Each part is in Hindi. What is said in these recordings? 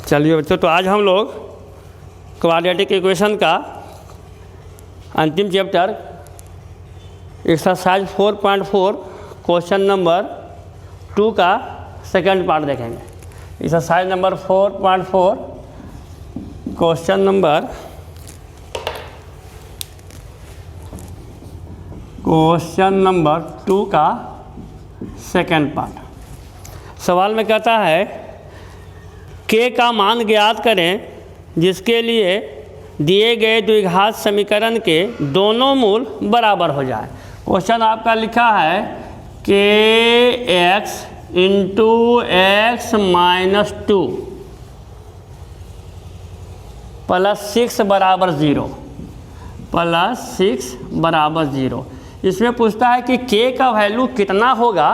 चलिए बच्चों, तो आज हम लोग क्वाड्रेटिक इक्वेशन का अंतिम चैप्टर एक्सरसाइज 4.4 क्वेश्चन नंबर 2 का सेकंड पार्ट देखेंगे। एक्सरसाइज नंबर 4.4 क्वेश्चन नंबर 2 का सेकंड पार्ट। सवाल में कहता है के का मान ज्ञात करें जिसके लिए दिए गए द्विघात समीकरण के दोनों मूल बराबर हो जाए। क्वेश्चन आपका लिखा है के x into x minus 2 plus 6 बराबर 0 इसमें पूछता है कि के का वैल्यू कितना होगा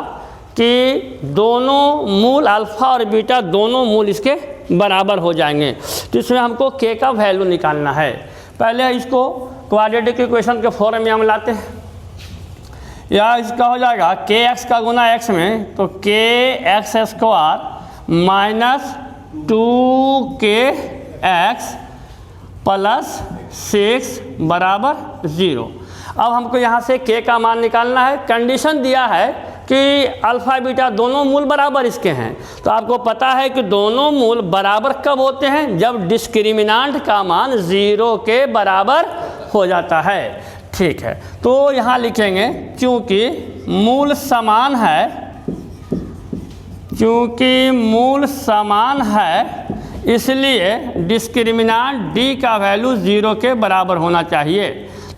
कि दोनों मूल अल्फ़ा और बीटा दोनों मूल इसके बराबर हो जाएंगे। तो इसमें हमको के का वैल्यू निकालना है। पहले इसको क्वाड्रेटिक इक्वेशन के फॉर्म में हम लाते हैं। या इसका हो जाएगा के एक्स का गुना एक्स में, तो के x square minus 2k x plus 6 बराबर 0। अब हमको यहाँ से के का मान निकालना है। कंडीशन दिया है कि अल्फ़ा बीटा दोनों मूल बराबर इसके हैं। तो आपको पता है कि दोनों मूल बराबर कब होते हैं? जब डिस्क्रिमिनांट का मान 0 के बराबर हो जाता है। ठीक है, तो यहाँ लिखेंगे क्योंकि मूल समान है इसलिए डिस्क्रिमिनांट d का वैल्यू 0 के बराबर होना चाहिए।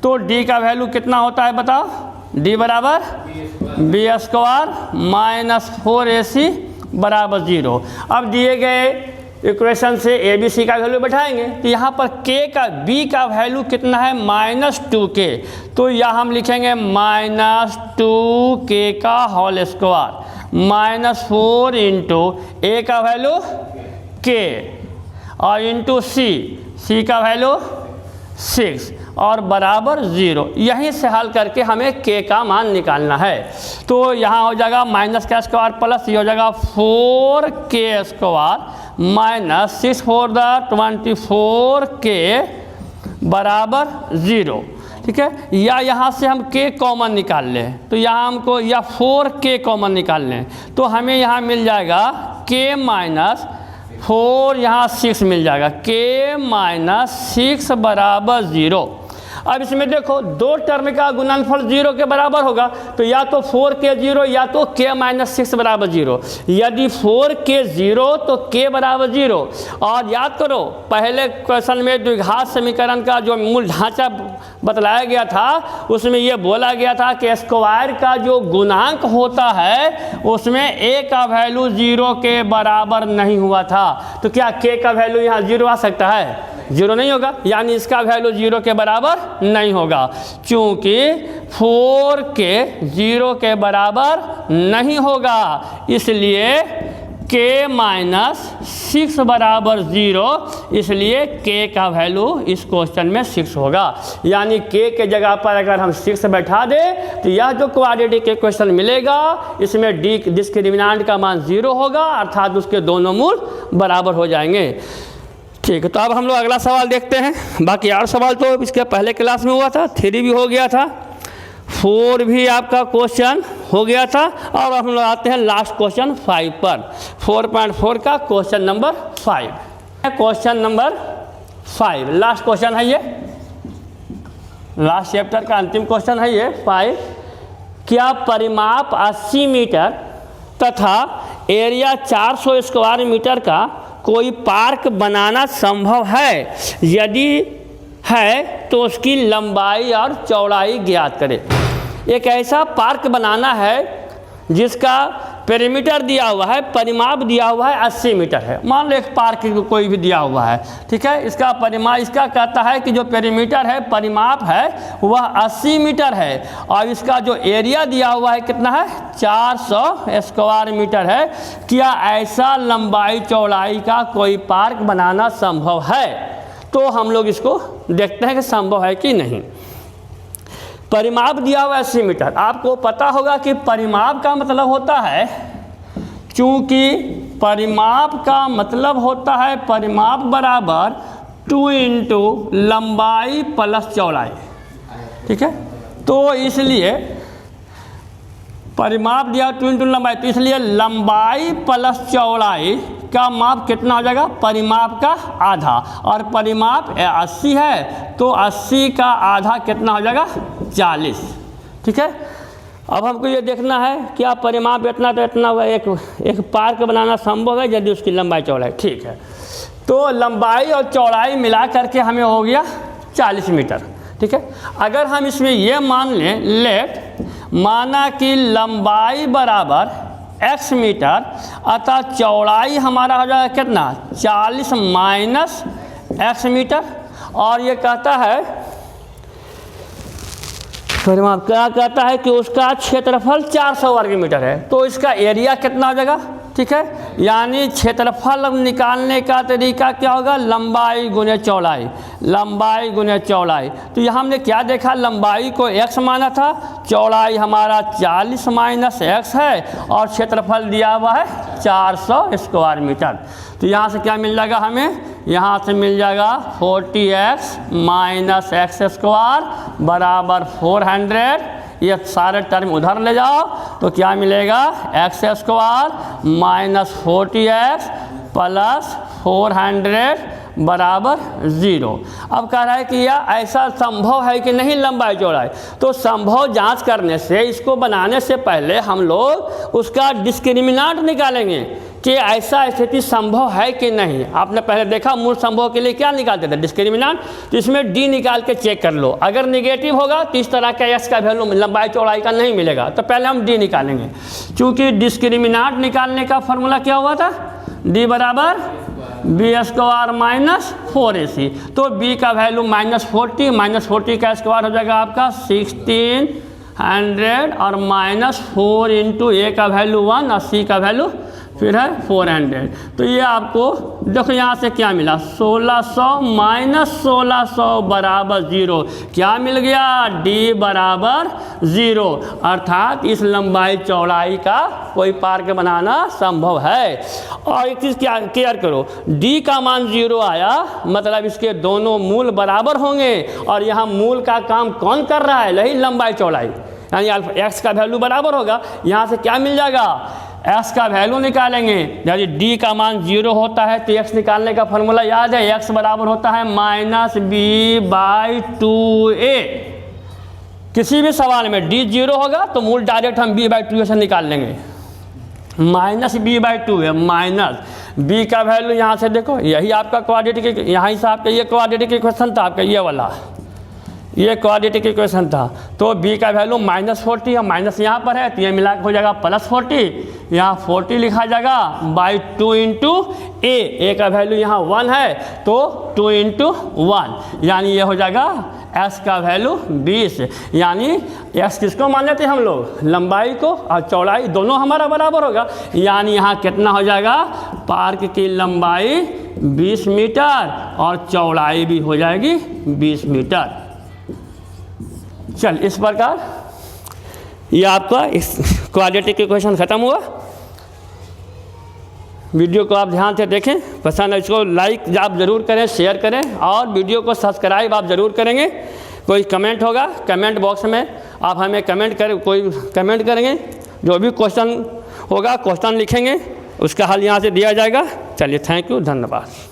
तो d का वैल्यू कितना होता है बताओ? d बराबर बी स्क्वायर माइनस 4ac बराबर 0। अब दिए गए इक्वेशन से ए बी सी का वैल्यू बैठाएंगे तो यहाँ पर के का बी का वैल्यू कितना है? Minus 2k। तो यहाँ हम लिखेंगे माइनस 2k का होल स्क्वायर माइनस 4 इंटू ए का वैल्यू k और इंटू सी का वैल्यू 6 और बराबर 0। यहीं से हल करके हमें के का मान निकालना है। तो यहाँ हो जाएगा माइनस का स्क्वायर प्लस ये हो जाएगा 4k स्क्वायर माइनस 6 4 24k बराबर 0। ठीक है, या यहाँ से हम k कॉमन निकाल लें तो यहाँ हमको या 4k कॉमन निकाल लें तो हमें यहाँ मिल जाएगा k माइनस 4 यहाँ 6 मिल जाएगा k माइनस 6 बराबर 0। अब इसमें देखो दो टर्म का गुणनफल 0 के बराबर होगा तो या तो 4k 0 या तो k माइनस 6 बराबर 0। यदि 4k 0 तो k बराबर 0। और याद करो पहले क्वेश्चन में द्विघात समीकरण का जो मूल ढांचा बतलाया गया था उसमें यह बोला गया था कि स्क्वायर का जो गुणांक होता है उसमें a का वैल्यू 0 के बराबर नहीं हुआ था। तो क्या k का वैल्यू यहाँ 0 आ सकता है? 0 नहीं होगा, यानी इसका वैल्यू 0 के बराबर नहीं होगा। क्योंकि 4k 0 के बराबर नहीं होगा इसलिए k माइनस 6 बराबर 0, इसलिए k का वैल्यू इस क्वेश्चन में 6 होगा। यानी k के जगह पर अगर हम 6 बैठा दें तो यह जो क्वाड्रेटिक इक्वेशन मिलेगा इसमें डिस्क्रिमिनांट का मान 0 होगा, अर्थात उसके दोनों मूल बराबर हो जाएंगे। ठीक है, तो अब हम लोग अगला सवाल देखते हैं। बाकी 8 सवाल तो इसके पहले क्लास में हुआ था, 3 भी हो गया था, 4 भी आपका क्वेश्चन हो गया था। और हम लोग आते हैं लास्ट क्वेश्चन 5 पर। 4.4 का question number 5। Question number 5 last question है, ये लास्ट चैप्टर का अंतिम क्वेश्चन है ये 5। क्या परिमाप 80 मीटर तथा एरिया 400 स्क्वायर मीटर का कोई पार्क बनाना संभव है? यदि है तो उसकी लंबाई और चौड़ाई ज्ञात करें। एक ऐसा पार्क बनाना है जिसका पेरीमीटर दिया हुआ है, परिमाप दिया हुआ है 80 मीटर है। मान लो एक पार्क कोई भी दिया हुआ है, ठीक है, इसका परिमाप इसका कहता है कि जो पेरीमीटर है परिमाप है वह 80 मीटर है और इसका जो एरिया दिया हुआ है कितना है? 400 स्क्वायर मीटर है। क्या ऐसा लंबाई चौड़ाई का कोई पार्क बनाना संभव है? तो हम लोग इसको देखते हैं कि संभव है कि नहीं। परिमाप दिया हुआ 80 मीटर। आपको पता होगा कि परिमाप का मतलब होता है चूँकि परिमाप का मतलब होता है परिमाप बराबर 2 इंटू लंबाई प्लस चौड़ाई, ठीक है। तो इसलिए परिमाप दिया 2 इंटू लंबाई, तो इसलिए लंबाई प्लस चौड़ाई का माप कितना हो जाएगा, परिमाप का आधा, और परिमाप 80 है तो 80 का आधा कितना हो जाएगा, 40, ठीक है। अब हमको ये देखना है क्या परिमाप इतना तो इतना हुआ, एक पार्क बनाना संभव है यदि उसकी लंबाई चौड़ाई, ठीक है। तो लंबाई और चौड़ाई मिला करके हमें हो गया 40 मीटर, ठीक है। अगर हम इसमें ये मान लें, माना कि लंबाई बराबर x मीटर, अतः चौड़ाई हमारा हो जाएगा कितना, 40 माइनस x मीटर, और ये कहता है परिमाप क्या कहता है कि उसका क्षेत्रफल 400 वर्ग मीटर है, तो इसका एरिया कितना हो जाएगा, ठीक है। यानी क्षेत्रफल निकालने का तरीका क्या होगा, लंबाई गुने चौड़ाई, लंबाई गुने चौड़ाई। तो यहाँ हमने क्या देखा, लंबाई को x माना था, चौड़ाई हमारा 40 माइनस x है, और क्षेत्रफल दिया हुआ है 400 स्क्वायर मीटर। तो यहाँ से क्या मिल जाएगा हमें, यहाँ से मिल जाएगा 40x माइनस एक्स स्क्वायर बराबर 400, ये सारे टर्म उधर ले जाओ तो क्या मिलेगा, x square minus 40x plus 400 बराबर 0। अब कह रहा है कि यह ऐसा संभव है कि नहीं लंबाई चौड़ाई, तो संभव जांच करने से, इसको बनाने से पहले हम लोग उसका डिस्क्रिमिनेंट निकालेंगे कि ऐसा स्थिति संभव है कि नहीं। आपने पहले देखा मूल संभव के लिए क्या निकालते थे, डिस्क्रिमिनेंट, तो इसमें डी निकाल के चेक कर लो, अगर निगेटिव होगा तो इस तरह का एक्स का वैल्यू लंबाई चौड़ाई का नहीं मिलेगा, तो पहले हम डी निकालेंगे। चूँकि डिस्क्रिमिनेंट निकालने का फॉर्मूला क्या हुआ था, डी बराबर बी स्क्वायर माइनस 4ac, तो बी का वैल्यू -40, -40 का स्क्वायर हो जाएगा आपका 1600, और -4 इंटू ए का वैल्यू 1 और सी का वैल्यू फिर है 400। तो ये आपको देखो यहाँ से क्या मिला, 1600 माइनस 1600 बराबर 0, क्या मिल गया, डी बराबर 0, अर्थात इस लंबाई चौड़ाई का कोई पार्क बनाना संभव है। और एक चीज़ क्या क्लियर करो, डी का मान 0 आया मतलब इसके दोनों मूल बराबर होंगे, और यहाँ मूल का काम कौन कर रहा है, यही लंबाई चौड़ाई, यानी एक्स का वैल्यू बराबर होगा। यहाँ से क्या मिल जाएगा, x का वैल्यू निकालेंगे, यदि d का मान 0 होता है तो x निकालने का फॉर्मूला याद है, x बराबर होता है -b/2a। किसी भी सवाल में d 0 होगा तो मूल डायरेक्ट हम b/2a से निकाल लेंगे, -b/2 है, माइनस b का वैल्यू यहाँ से देखो, यही आपका क्वाड्रेटिक, यहाँ से आपका ये क्वाड्रेटिक इक्वेशन था आपका, ये वाला ये क्वाड्रेटिक इक्वेशन था। तो b का वैल्यू -40 है, माइनस यहाँ पर है तो ये मिला के हो जाएगा +40, यहाँ 40 लिखा जाएगा /2 इंटू a का वैल्यू यहाँ 1 है तो 2 इंटू 1, यानी ये हो जाएगा s का वैल्यू 20। यानी s किसको मान लेते हैं हम लोग, लंबाई को, और चौड़ाई दोनों हमारा बराबर होगा, यानी यहाँ कितना हो जाएगा, पार्क की लंबाई 20 मीटर और चौड़ाई भी हो जाएगी 20 मीटर। चल इस प्रकार ये आपका इस क्वाड्रेटिक इक्वेशन ख़त्म हुआ। वीडियो को आप ध्यान से देखें, पसंद है इसको लाइक आप ज़रूर करें, शेयर करें, और वीडियो को सब्सक्राइब आप ज़रूर करेंगे। कोई कमेंट होगा कमेंट बॉक्स में आप हमें कमेंट करें, कोई कमेंट करेंगे, जो भी क्वेश्चन होगा क्वेश्चन लिखेंगे, उसका हल यहाँ से दिया जाएगा। चलिए थैंक यू, धन्यवाद।